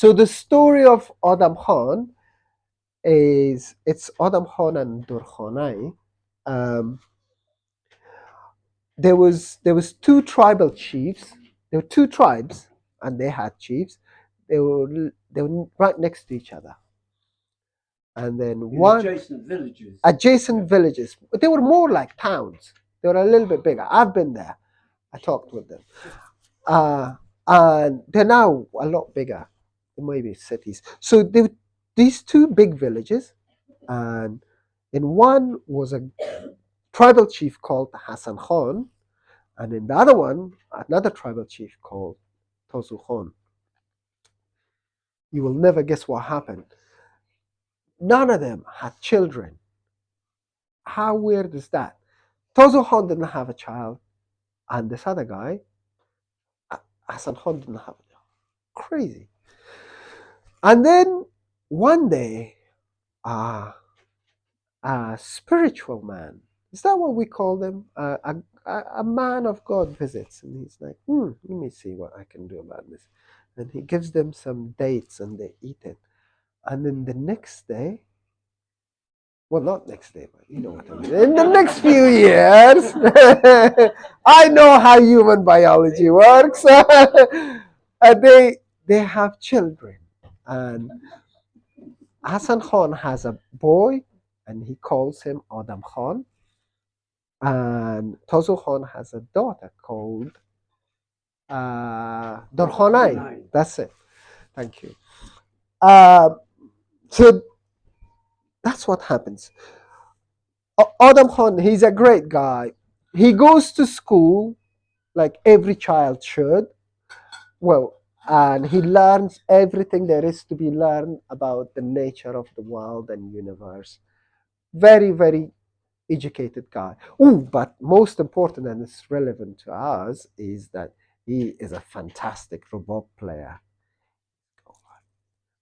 So the story of Adam Khan is it's Adam Khan and Durkhani. Um, there was two tribal chiefs. There were two tribes, and they had chiefs. They were right next to each other, and then In one adjacent villages. adjacent villages. But they were more like towns. They were a little bit bigger. I've been there. I talked with them, uh, and they're now a lot bigger. Maybe cities. So they were these two big villages, and in one was a tribal chief called Hassan Khan, and in the other one, another tribal chief called Tosu Khan. You will never guess what happened. None of them had children. How weird is that? Tosu Khan didn't have a child, and this other guy, Hassan Khan, didn't have a child. Crazy. And then one day, uh, a spiritual man, is that what we call them? A man of God visits, and he's like, let me see what I can do about this. And he gives them some dates, and they eat it. And then the next day, well, not next day, but you know what I mean. In the next few years, I know how human biology works. They have children, and Hassan Khan has a boy, and he calls him Adam Khan, and Tozu Khan has a daughter called Dorkhonai. That's it. Thank you. Uh, so that's what happens. Adam Khan, he's a great guy. He goes to school like every child should. Well, and he learns everything there is to be learned about the nature of the world and universe. Very, very educated guy. Oh, but most important, and it's relevant to us, is that he is a fantastic robot player.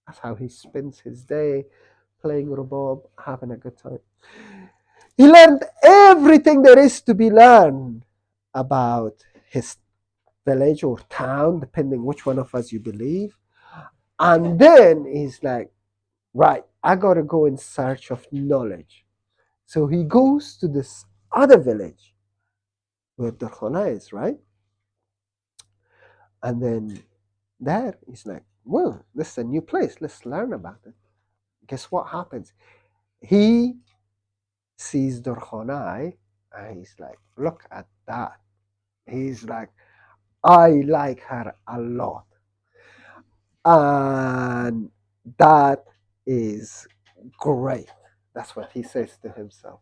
That's how he spends his day playing robot, having a good time. He learned everything there is to be learned about his village or town, depending which one of us you believe. And then he's like, right, I gotta go in search of knowledge. So he goes to this other village where Darkhana is, right? And then there he's like, well, this is a new place. Let's learn about it. Guess what happens? He sees Darkhana and he's like, look at that. He's like, I like her a lot. And that is great. That's what he says to himself.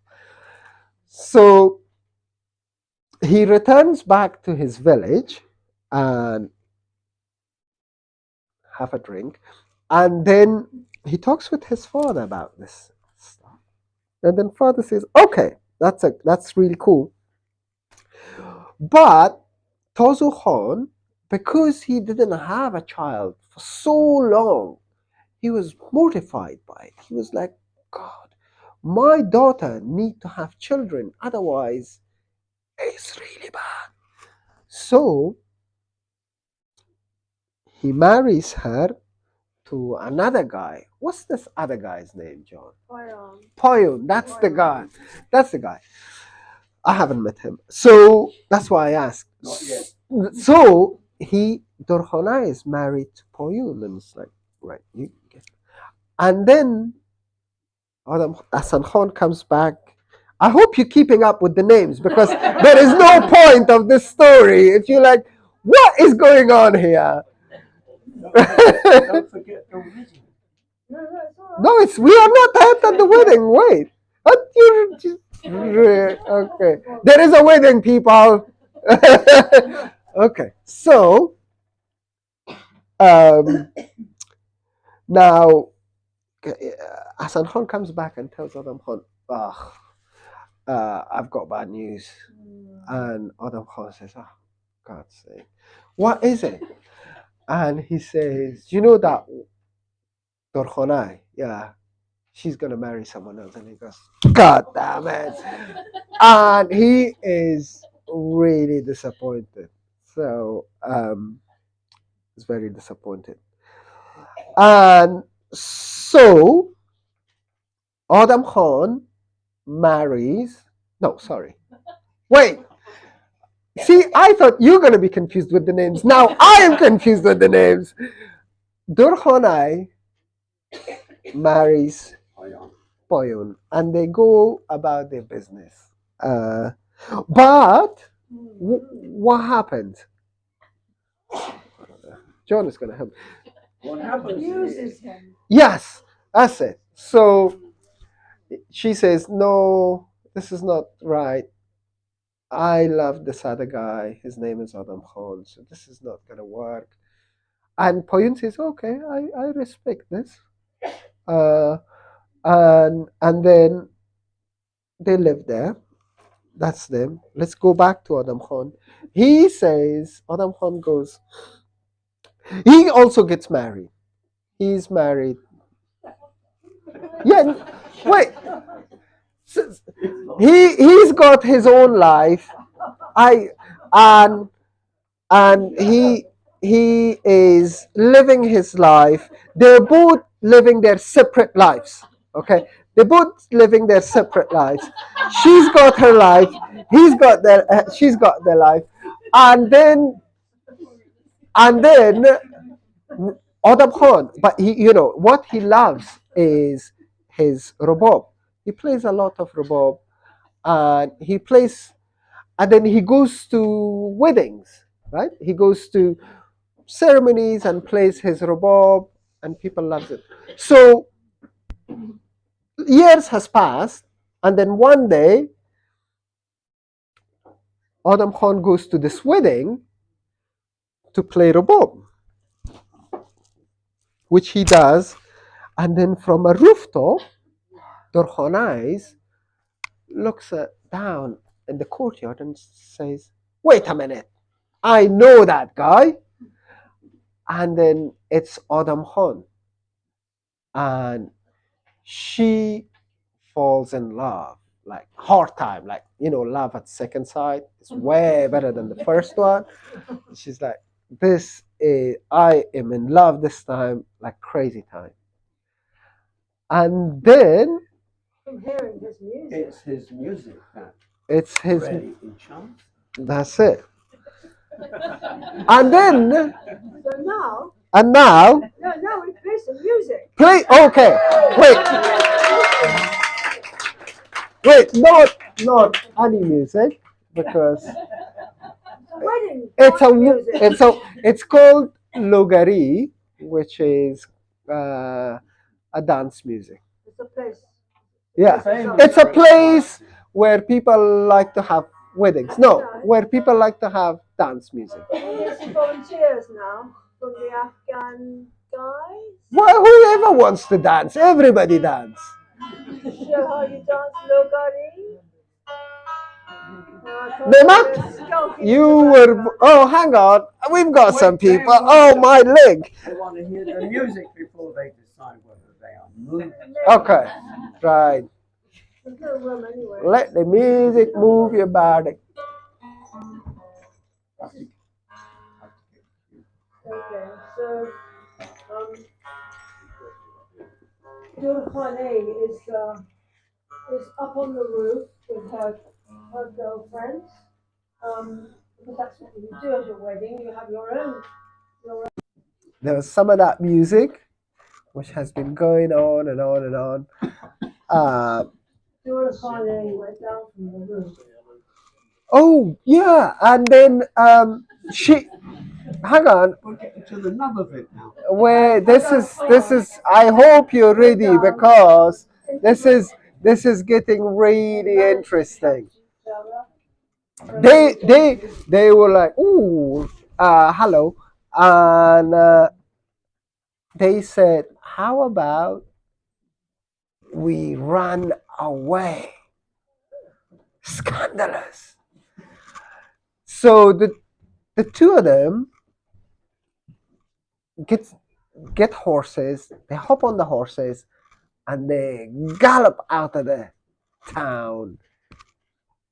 So he returns back to his village and have a drink. And then he talks with his father about this stuff. And then father says, okay, that's really cool. But Tozu Khan, because he didn't have a child for so long, he was mortified by it. He was like, God, my daughter need to have children, otherwise it's really bad. So he marries her to another guy. What's this other guy's name, John? Poyon. That's the guy. That's the guy. I haven't met him. So that's why I asked. Not yet. So Dorkhana is married to Poyon, and it's like, right, you get. And then Adam Hassan Khan comes back. I hope you're keeping up with the names because there is no point of this story if you're like, what is going on here? Don't forget the wedding. No, it's we are not at the wedding. Wait, what you just okay? There is a wedding, people. Okay, so um, now Hassan Khan comes back and tells Adam Khan, "Ah, I've got bad news," and Adam Khan says, "Oh, God's sake, what is it?" And he says, "You know that Dorkhonai, yeah, she's gonna marry someone else," and he goes, God damn it. And he is really disappointed. So he's very disappointed. And so Adam Khan marries. No, sorry. Wait. See, I thought you were going to be confused with the names. Now I am confused with the names. Durkhani marries Poyun, and they go about their business. Uh, but what happened? John is going to help. What happens Uses him. Yes, that's it. So she says, "No, this is not right. I love this other guy. His name is Adam Khan, so this is not going to work." And Poyun says, "Okay, I respect this." Uh, and then they live there. That's them. Let's go back to Adam Khan. He says, Adam Khan goes, he also gets married. He's married. Yeah, wait. He's got his own life. I and he is living his life. They're both living their separate lives. Okay, they're both living their separate lives. She's got her life. She's got their life, and then and then Adam Khan. But what he loves is his rebob. He plays a lot of rebob, and and then he goes to weddings, right? He goes to ceremonies and plays his rebob, and people loves it. So years has passed, and then one day Adam Khan goes to this wedding to play rebob, which he does, and then from a rooftop, Durkhanais looks down in the courtyard and says, "Wait a minute, I know that guy." And then it's Adam Khan, and she falls in love, like hard time, like love at second sight. It's way better than the first one. She's like, this is, I am in love this time, like crazy time. And then From hearing his music. It's his music that it's his really enchants. that's it. And then So now, now no, we play some music. play. Okay, wait, not any music, because Wedding. it's called logari, which is a dance music. It's a place. Yeah, it's a place where people like to have weddings. No, where people like to have dance music. There's volunteers now from the Afghan guys. Well, whoever wants to dance, everybody dance. Show how you dance logari. Nema, you were. Oh, hang on. We've got some people. Oh, my leg. They want to hear the music before they decide whether they are moved. Okay, right. There's no room anyway. Let the music move your body. Okay, so Durkhani is up on the roof with her girlfriends. Because that's what you do at your wedding. You have your own. There was some of that music, which has been going on and on and on. Durkhani went down from the roof. Oh yeah, and then she. Hang on. We're getting to the nub of it now. Where this is. I hope you're ready, because this is getting really interesting. They were like, ooh, hello, and they said, how about we run away? Scandalous. So the two of them get horses. They hop on the horses and they gallop out of the town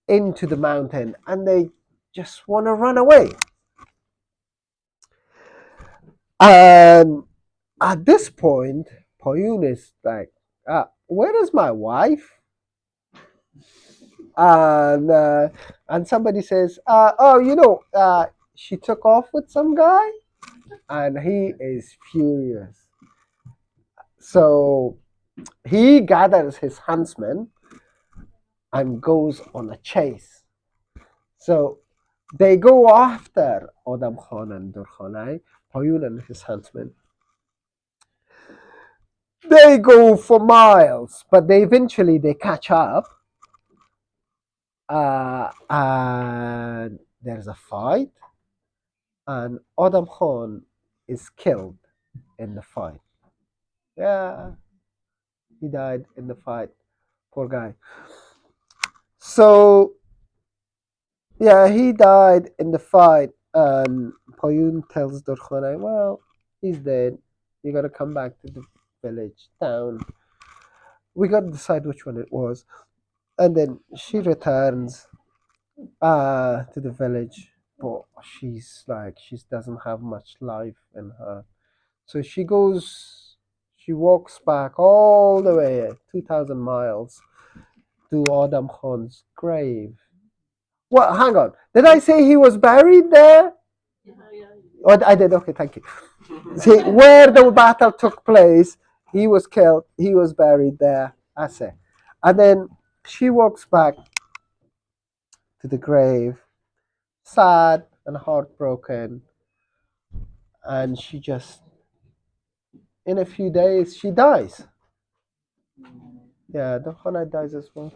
into the mountain, and they just want to run away. And At this point, Poyun is like, where is my wife? And somebody says, oh, she took off with some guy, and he is furious. So he gathers his huntsmen and goes on a chase. So they go after Adam Khan and Durkhani, Payun and his huntsmen. They go for miles, but they catch up, and there's a fight, and Adam Khan is killed in the fight. Yeah, he died in the fight. Poor guy. So yeah, he died in the fight, and Payun tells Durkhani, well, he's dead. You gotta come back to the village, town. We gotta decide which one it was. And then she returns to the village, but she doesn't have much life in her. So she walks back all the way 2,000 miles to Adam Khan's grave. Well, hang on. Did I say he was buried there? Oh, I did. Okay, thank you. See, where the battle took place, he was killed. He was buried there. I say. And then she walks back to the grave, sad and heartbroken, and she just, in a few days, she dies. Yeah, Dokhana dies as well.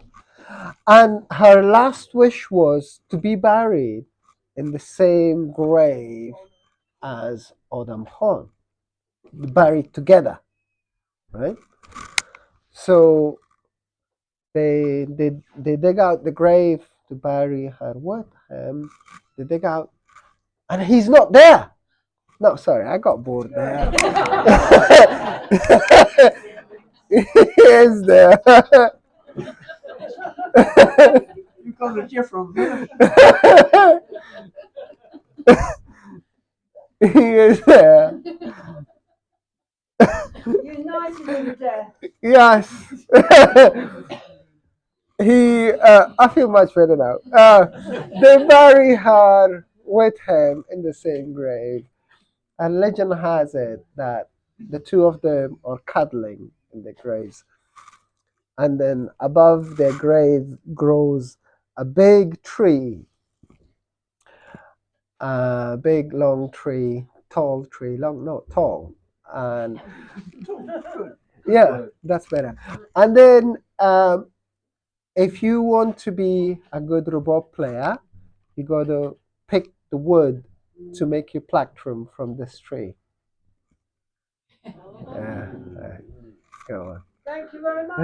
And her last wish was to be buried in the same grave as Adam Khan, buried together, right? So they dig out the grave to bury her with him. They dig out, and he's not there. No, sorry, I got bored there. He is there. You got a different version. He is there. United in death. Yes. I feel much better now. They bury her with him in the same grave. And legend has it that the two of them are cuddling in the graves. And then above their grave grows a big tree, a big long tree, tall tree, long, no, tall. And yeah, that's better. And then if you want to be a good robot player, you got to pick the wood to make your plectrum from this tree. Yeah, go on. Thank you very much.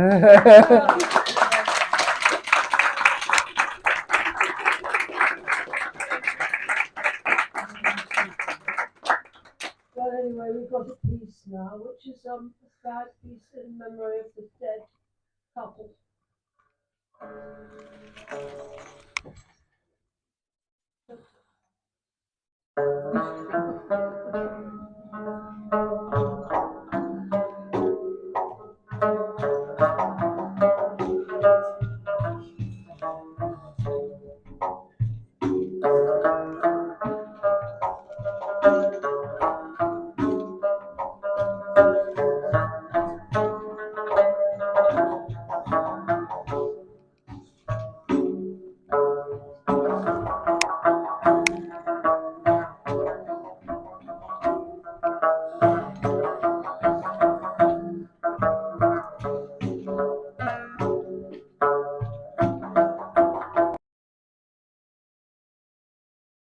Well, anyway, we've got a piece now, which is a sad piece in memory of the dead couple.